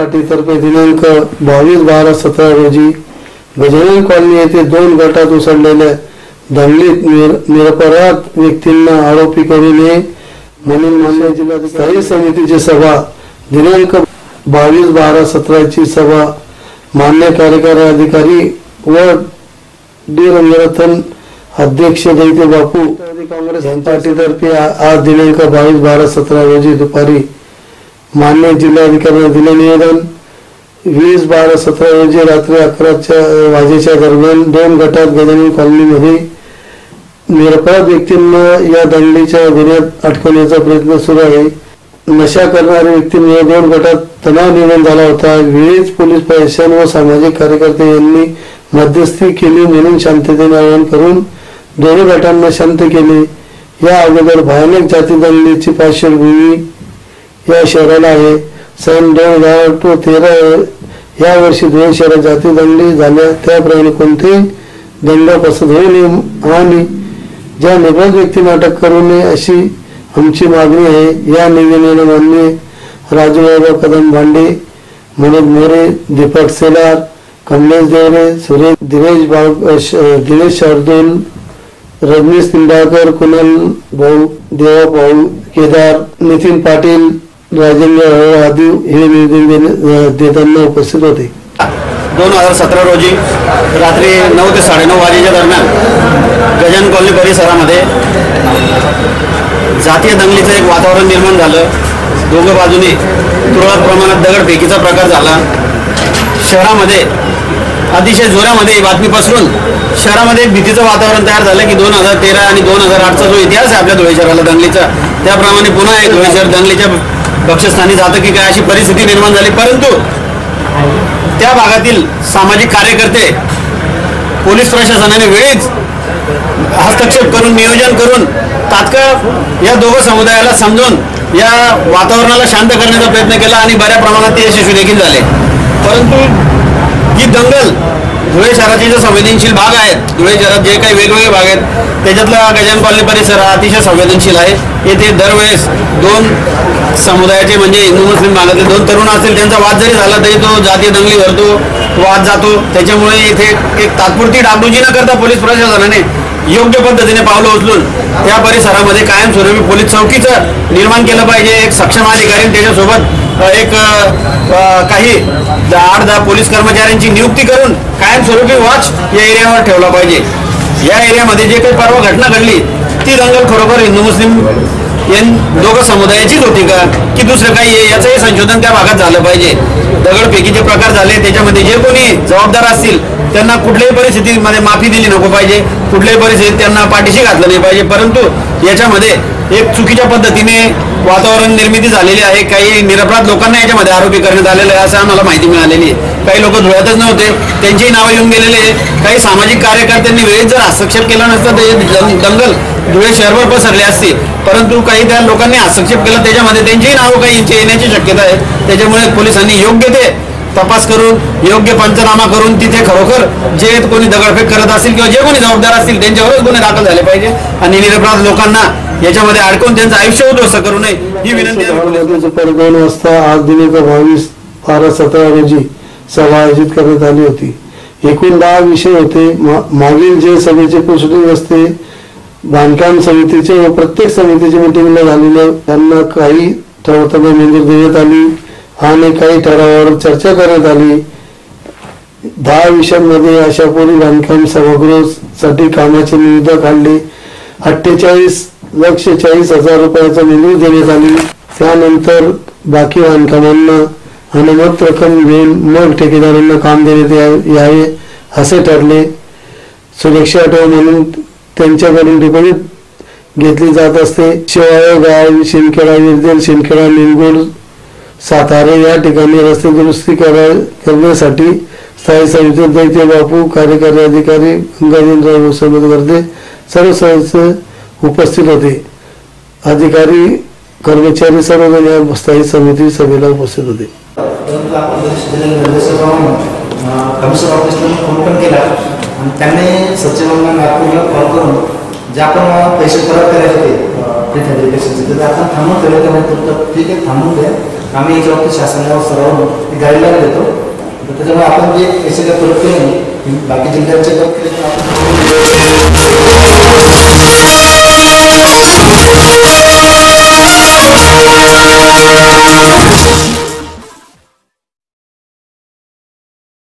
पार्टीतर्फे दिनांक 22/12/17 रोजी गजानन कॉलनी येथे 2 गटात उसळलेल्या दंगलीत निरपराध व्यक्तींना आरोपी करू नये म्हणून मान्य जिल्हाधिकारी समितीची सभा दिनांक 22/12/17 ची सभा मान्य कार्यकारी अधिकारी व डी रंगरत्न अध्यक्ष दैत्य बापू काँग्रेस पार्टीतर्फे आज दिनांक 22/12/17 रोजी दुपारी मान्य जिल्हाधिकाऱ्यांना दिले निवेदन 20/12/17 रोजी रात्री 11 वाजेच्या दरम्यान 2 गटात गजानन कॉलनीमध्ये निरपराध व्यक्तींना या दंगलीच्या गुन्ह्यात अटकवण्याचा प्रयत्न सुरू आहे। नशा करणाऱ्या व्यक्तींमुळे 2 गटात तणाव निर्माण झाला होता। वेळीच पोलीस प्रशासन व सामाजिक कार्यकर्ते यांनी मध्यस्थी केली म्हणून शांततेने आवाहन करून दोन्ही गटांना शांत केले। या अगोदर भयानक जाती दंगलीची पार्श्वभूमी या शहराला आहे। सन 2013 या वर्षी 2 शहरात जाती दंगली झाल्या त्याप्रमाणे कोणतेही दंड पसरत होऊ नये आणि ज्या निरपराध व्यक्तींना अटक करू नये अशी आमची मागणी आहे। या निवेदनाला माननीय राजूबाबा कदम भांडे, मनोज मोरे, दीपक सेलार, कमलेश देवरे, सुरेश दिनेश शार्दूल, रजनीश निंबाळकर, कुणाल भाऊ, देवा भाऊ केदार, नितीन पाटील, राजेंद्र आदी हे निवेदन देताना उपस्थित होते। 2017 रोजी रात्री 9 ते 9:30 वाजेच्या दरम्यान गजानन कॉलनी परिसरामध्ये जातीय दंगलीचं एक वातावरण निर्माण झालं। दोघं बाजूने तुरळक प्रमाणात दगडफेकीचा प्रकार झाला। शहरामध्ये अतिशय जोरामध्ये ही बातमी पसरून शहरामध्ये एक भीतीचं वातावरण तयार झालं की 2013 आणि 2008चा जो इतिहास आहे आपल्या धुळे शहराला दंगलीचा, त्याप्रमाणे पुन्हा एक धुळे शहर दंगलीच्या भक्षस्थानी जातं की काय अशी परिस्थिती निर्माण झाली। परंतु त्या भागातील सामाजिक कार्यकर्ते पोलीस प्रशासनाने वेळीच हस्तक्षेप करून नियोजन करून तात्काळ या दोघं समुदायाला समजून या वातावरणाला शांत करण्याचा प्रयत्न केला आणि बऱ्या प्रमाणात ते यशस्वी देखील झाले। परंतु ही दंगल धुळे शहराचे जे संवेदनशील भाग आहेत, धुळे शहरात जे काही वेगवेगळे भाग आहेत त्याच्यातला गजानन कॉलनी परिसर अतिशय संवेदनशील आहे। येथे दरवेळेस 2 समुदायाचे म्हणजे हिंदू मुस्लिम भागातले 2 तरुण असतील त्यांचा वाद जरी झाला तरी तो जातीय दंगली भरतो, वाद जातो। त्याच्यामुळे इथे एक तात्पुरती डागडुजी न करता पोलीस प्रशासनाने योग्य पद्धतीने पावलं उचलून त्या परिसरामध्ये कायमस्वरूपी पोलीस चौकीचं निर्माण केलं पाहिजे। एक सक्षम अधिकारी त्याच्यासोबत एक काही 8-10 पोलीस कर्मचाऱ्यांची नियुक्ती करून कायमस्वरूपी वॉच या एरियावर ठेवला पाहिजे। या एरियामध्ये जे काही परवा घटना घडली ती दंगल खरोखर हिंदू मुस्लिम या दोघं समुदायाचीच होती का की दुसरं काही याचंही संशोधन त्या भागात झालं पाहिजे। दगडफेकीचे प्रकार झाले त्याच्यामध्ये जे कोणी जबाबदार असतील त्यांना कुठल्याही परिस्थितीमध्ये माफी दिली नको पाहिजे, कुठल्याही परिस्थितीत त्यांना पाठीशी घातलं नाही पाहिजे। परंतु याच्यामध्ये एक चुकीच्या पद्धतीने वातावरण निर्मिती झालेली आहे। काही निरपराध लोकांना याच्यामध्ये आरोपी करण्यात आलेले आहे असं आम्हाला माहिती मिळालेली आहे। काही लोक धुळ्यातच नव्हते, त्यांचीही नावं येऊन गेलेले आहे। काही सामाजिक कार्यकर्त्यांनी वेळेत जर हस्तक्षेप केला नसता तर दंगल धुळे शहरभर पसरली असती। परंतु काही त्या लोकांनी हस्तक्षेप केला त्याच्यामध्ये त्यांचीही नावं काही येण्याची शक्यता आहे। त्याच्यामुळे पोलिसांनी योग्य ते तपास करून योग्य पंचनामा करून तिथे खरोखर जे कोणी दगडफेक करत असतील किंवा जे कोणी जबाबदार असतील त्यांच्यावरच गुन्हे दाखल झाले पाहिजे आणि निरपराध लोकांना याच्यामध्ये अडकून त्यांचं आयुष्य उद्ध्वस्त करू नये ही विनंती आहे। दुपारी 2 वाजता आज दिनांक 22/12/17 रोजी सभा आयोजित करण्यात आली होती। एकूण 10 विषय होते। मागील जे सभेचे प्रोसिडिंग असते बांधकाम समितीचे व प्रत्येक समितीच्या मिटिंगला झालेल्या त्यांना काही ठरावांना मंजुरी देण्यात आली आणि काही ठरावावर चर्चा करण्यात आली। 10 विषयांमध्ये आशापुरी बांधकाम सभागृहासाठी कामाची निविदा काढली। 48,40,000 रुपयाचा मंजुरी देण्यात आली। त्यानंतर बाकी बांधकामांना अनुमत रक्कम देऊन मग ठेकेदारांना काम देण्यात यावे असे ठरले। सुरक्षा आठवण म्हणून त्यांच्याकडून डिपॉझिट घेतली जात असते। शिवाय गाव शिंदखेडा विरदेल शिंदखेडा निमगोड सातारे या ठिकाणी रस्ते दुरुस्ती करण्यासाठी स्थायी समिती दैत्य बापू, कार्यकारी अधिकारी गंगाधर सोबत सर्व सदस्य उपस्थित होते। अधिकारी कर्मचारी सर्वजण या स्थायी समिती सभेला उपस्थित होते। कमिशनर ऑफिसला फोन पण केला आणि त्यांनी सचिवांना नागपूरला कॉल करून जे आपण पैसे परत करायचे ते आपण थांबून केले तर ठीक आहे थांबून द्या आम्ही याच्या बाबतीत शासनावर सर्वांना गाईडलाईन देतो. तर त्याच्यामुळे आपण जे पैसे परत केले नाही बाकी जिल्ह्यांच्या